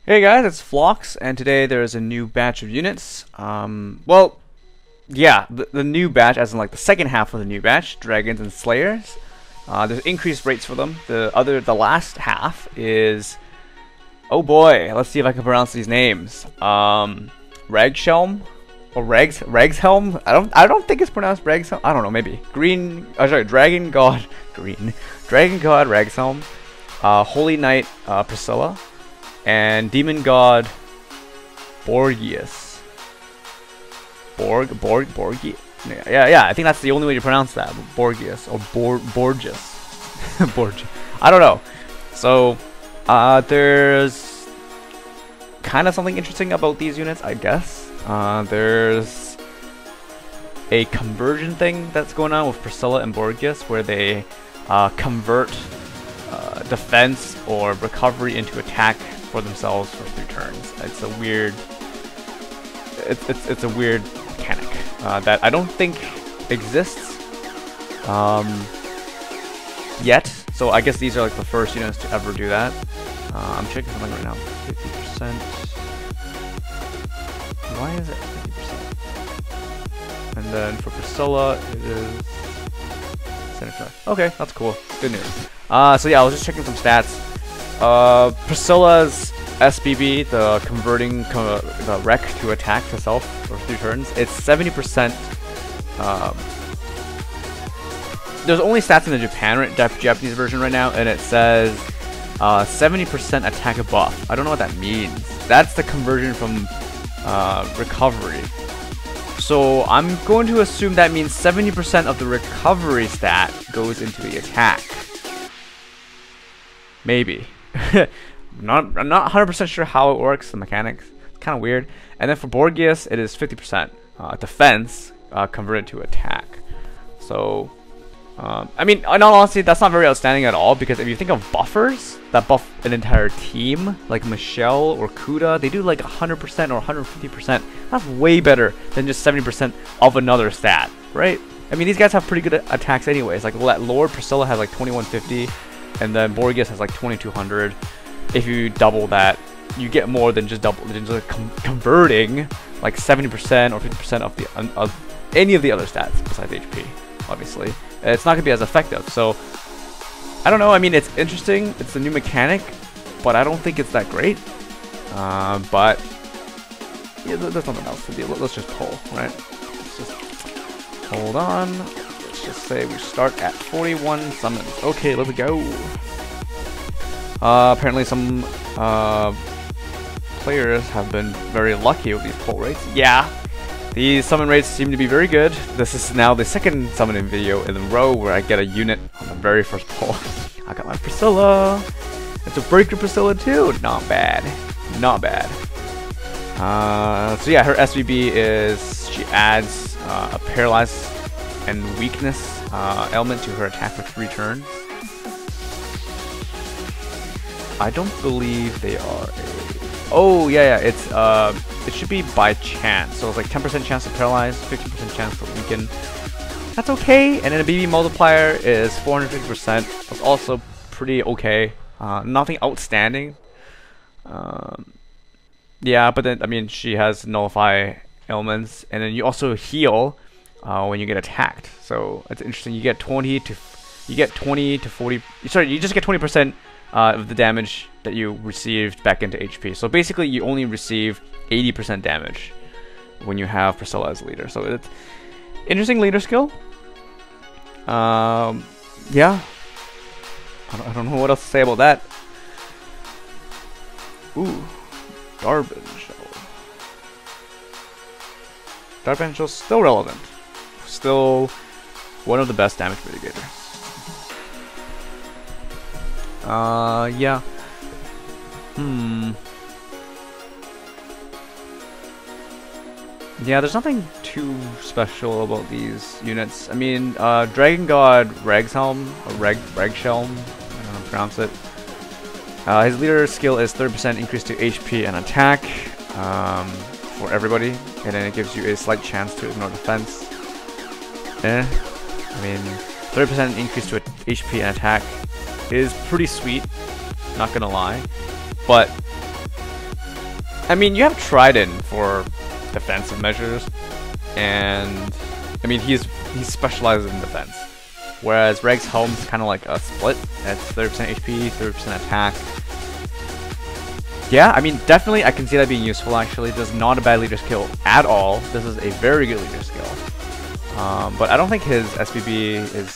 Hey guys, it's Flawkes, and today there's a new batch of units. Well, yeah, the new batch, as in like the second half of the new batch, dragons and slayers. There's increased rates for them. The last half is, oh boy, let's see if I can pronounce these names. Ragshelm or Ragshelm. I don't think it's pronounced Ragshelm. I don't know, maybe Dragon God Ragshelm, Holy Knight Priscilla, and Demon God Borgeus. Borgeus. Yeah, I think that's the only way to pronounce that. Borgeus or Borgeus. Borgeus. I don't know. So there's kind of something interesting about these units, I guess. There's a conversion thing that's going on with Priscilla and Borgeus, where they convert defense or recovery into attack for themselves for 3 turns. It's a weird. It's a weird mechanic that I don't think exists yet. So I guess these are like the first units to ever do that. I'm checking something right now. 50%. Why is it 50%? And then for Priscilla, it is 75. Okay, that's cool. Good news. So yeah, I was just checking some stats. Priscilla's SBB, the converting the wreck to attack herself for 3 turns, it's 70%. There's only stats in the Japanese version right now, and it says 70% attack buff. I don't know what that means. That's the conversion from recovery. So I'm going to assume that means 70% of the recovery stat goes into the attack. Maybe. I'm not 100% sure how it works, the mechanics. It's kind of weird. And then for Borgeus, it is 50% defense converted to attack. So, I mean, in all honesty, that's not very outstanding at all, because if you think of buffers that buff an entire team, like Michelle or Kuda, they do like 100% or 150%. That's way better than just 70% of another stat, right? I mean, these guys have pretty good attacks anyways. Like Lord Priscilla has like 2150, and then Borgeus has like 2200. If you double that, you get more than just converting like 70% or 50% of any of the other stats besides HP. Obviously, it's not gonna be as effective. So I don't know. I mean, it's interesting. It's a new mechanic, but I don't think it's that great. But yeah, there's nothing else to do. Let's just pull, right? Let's just hold on. Let's just say we start at 41 summons. Okay, let's go. Apparently some players have been very lucky with these pull rates. Yeah, these summon rates seem to be very good. This is now the second summoning video in a row where I get a unit on the very first pull. I got my Priscilla. It's a breaker Priscilla too. Not bad. Not bad. So yeah, her SBB is she adds a paralyze and weakness element to her attack for 3 turns. I don't believe they are oh yeah, it's it should be by chance. So it's like 10% chance to paralyze, 50% chance to weaken. That's okay. And then the BB multiplier is 450%. That's also pretty okay. Nothing outstanding. Yeah, but then I mean she has nullify elements, and then you also heal when you get attacked. So it's interesting. You get 20 to 40. Sorry, you just get 20% of the damage that you received back into HP. So basically you only receive 80% damage when you have Priscilla as leader. So it's interesting leader skill. Yeah, I don't know what else to say about that. Ooh, Garbage Shell still relevant, still one of the best damage mitigators. Yeah. Yeah, there's nothing too special about these units. I mean, Dragon God Ragshelm, or Ragshelm, I don't know how to pronounce it. His leader skill is 30% increase to HP and attack for everybody, and then it gives you a slight chance to ignore defense. I mean, 30% increase to HP and attack is pretty sweet, not gonna lie, but I mean, you have Trident for defensive measures, and I mean he specializes in defense. Whereas Ragshelm's kind of like a split. It's 30% HP, 30% attack. Yeah, I mean, definitely I can see that being useful actually. This is not a bad leader skill at all. This is a very good leader skill. But I don't think his SBB is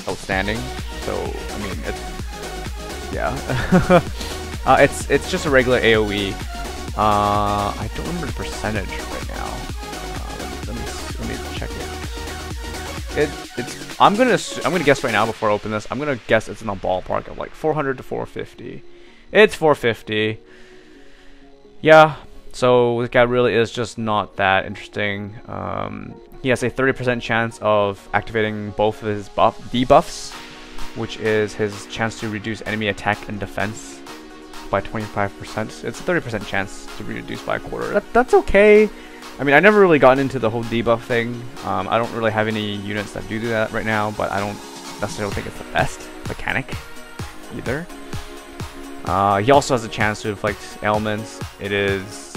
outstanding. So, I mean, it's just a regular AoE. I don't remember the percentage right now. Let me check it. I'm gonna guess right now before I open this. I'm gonna guess it's in a ballpark of like 400 to 450. It's 450. Yeah. So this guy really is just not that interesting. He has a 30% chance of activating both of his debuffs, which is his chance to reduce enemy attack and defense by 25%. It's a 30% chance to be reduced by a quarter. That's okay. I mean, I never really gotten into the whole debuff thing. I don't really have any units that do that right now, but I don't necessarily think it's the best mechanic either. He also has a chance to inflict ailments. It is...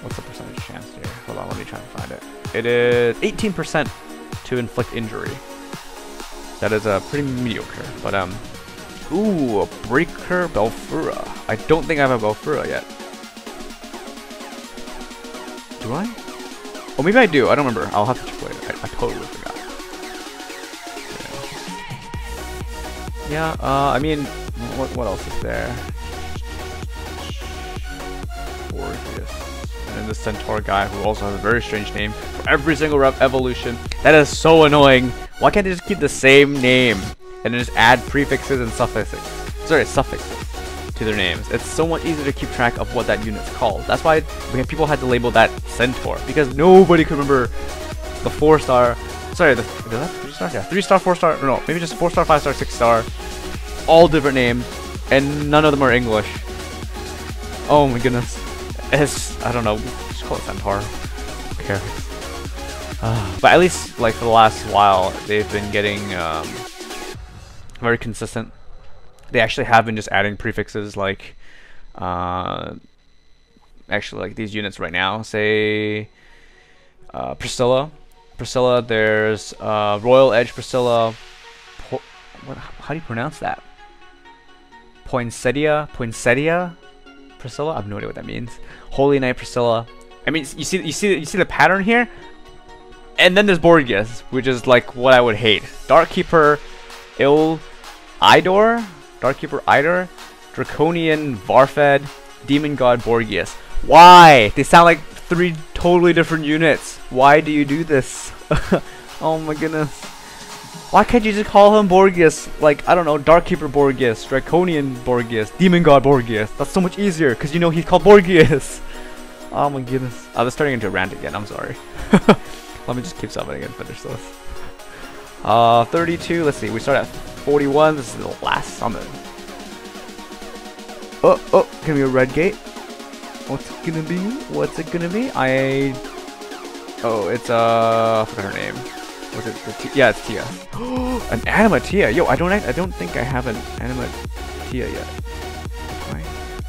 what's the percentage chance here? Hold on, let me try and find it. It is 18% to inflict injury. That is pretty mediocre, but ooh, a Breaker Belfura. I don't think I have a Belfura yet. Do I? Oh, maybe I do. I don't remember. I'll have to check later. I totally forgot. Yeah. I mean, what else is there? Borgeus. And then the Centaur guy, who also has a very strange name for every single evolution. That is so annoying. Why can't they just keep the same name and then just add prefixes and suffixes? Sorry, suffixes to their names. It's so much easier to keep track of what that unit's called. That's why people had to label that Centaur, because nobody could remember the 4-star. Sorry, the 3-star? Yeah, 3-star, 4-star. No, maybe just 4-star, 5-star, 6-star. All different names, and none of them are English. Oh my goodness. I don't know. Just call it Centaur. Who cares? But at least, like, for the last while, they've been getting very consistent. They actually have been just adding prefixes, like, actually, like, these units right now. Say, Priscilla. Priscilla, there's Royal Edge Priscilla. How do you pronounce that? Poinsettia Priscilla. I have no idea what that means. Holy Knight Priscilla. I mean, you see the pattern here, and then there's Borgeus, which is like what I would hate. Darkkeeper Idor, Draconian Varfed, Demon God Borgeus. Why? They sound like 3 totally different units. Why do you do this? Oh my goodness. Why can't you just call him Borgeus? Like, I don't know, Darkkeeper Borgeus, Draconian Borgeus, Demon God Borgeus. That's so much easier, because you know he's called Borgeus. Oh my goodness. I was turning into a rant again, I'm sorry. Let me just keep summoning and finish this. 32, let's see, we start at 41, this is the last summon. Oh, gonna be a red gate. What's it gonna be? Oh, it's I forgot her name. Was it yeah, it's Tia. An Anima Tia. Yo, I don't think I have an Anima Tia yet.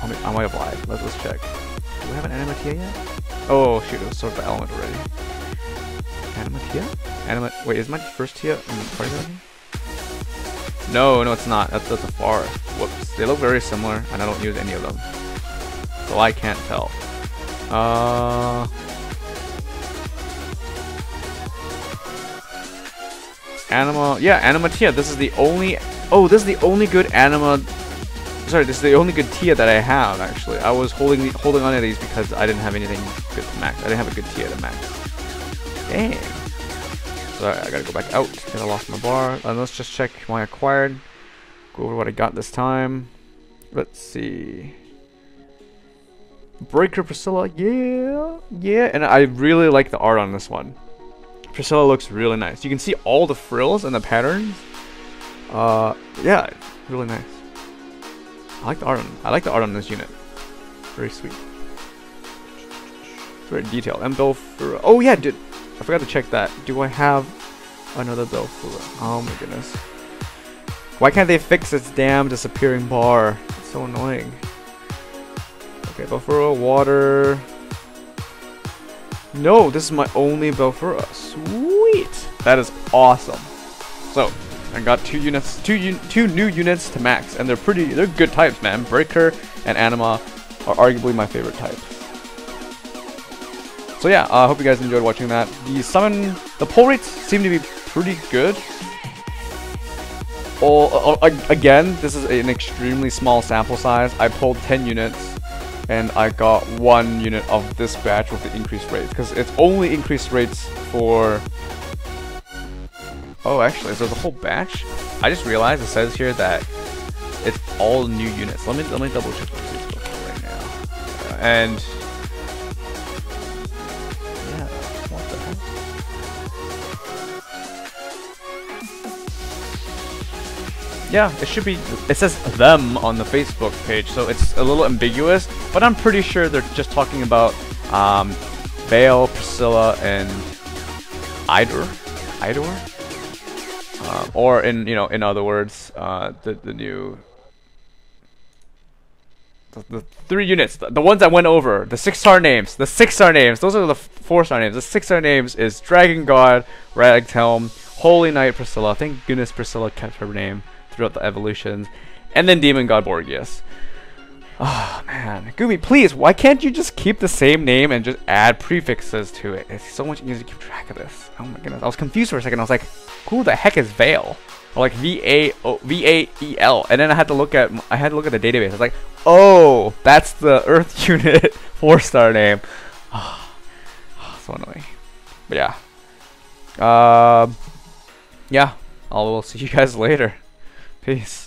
I might have lied. Let's check. Do we have an Anima Tia yet? Oh shoot, it was sort of the element already. Anima Tia? Wait, is my first Tia in the party already? No, it's not. That's a forest. Whoops. They look very similar, and I don't use any of them, so I can't tell. Anima Tia. This is the only good Anima. Sorry, this is the only good Tia that I have. Actually, I was holding on to these because I didn't have anything good to max. I didn't have a good Tia to max. Dang. So I gotta go back out because I lost my bar. Let's just check my acquired. Go over what I got this time. Let's see. Breaker Priscilla. Yeah, and I really like the art on this one. Priscilla looks really nice. You can see all the frills and the patterns. Yeah, really nice. I like the art on this unit. Very sweet. It's very detailed. And Belfura. Oh yeah, dude. I forgot to check that. Do I have another Belfura? Oh my goodness. Why can't they fix its damn disappearing bar? It's so annoying. Okay, Belfura, water. No, this is my only Belfura. Sweet. That is awesome. So, I got two new units to max, and they're good types, man. Breaker and Anima are arguably my favorite types. So yeah, I hope you guys enjoyed watching that. The pull rates seem to be pretty good. Again, this is an extremely small sample size. I pulled 10 units, and I got 1 unit of this batch with the increased rates, because it's only increased rates for... Oh, actually, so the whole batch? I just realized it says here that it's all new units. Let me double check the Facebook right now. And yeah, what the heck? Yeah, it should be. It says them on the Facebook page, so it's a little ambiguous. But I'm pretty sure they're just talking about Vale, Priscilla, and Idor. Or in other words, the new the 3 units, the ones I went over, the 6-star names, those are the 4-star names. The 6-star names is Dragon God, Ragshelm, Holy Knight Priscilla. Thank goodness Priscilla kept her name throughout the evolutions, and then Demon God Borgeus. Oh man, Gumi, please, why can't you just keep the same name and just add prefixes to it? It's so much easier to keep track of this. Oh my goodness, I was confused for a second. I was like, who the heck is Vale? Or like V-A-E-L, and then I had to look at the database. I was like, oh, that's the Earth unit 4-star name. So annoying. But yeah, yeah, I will see you guys later. Peace.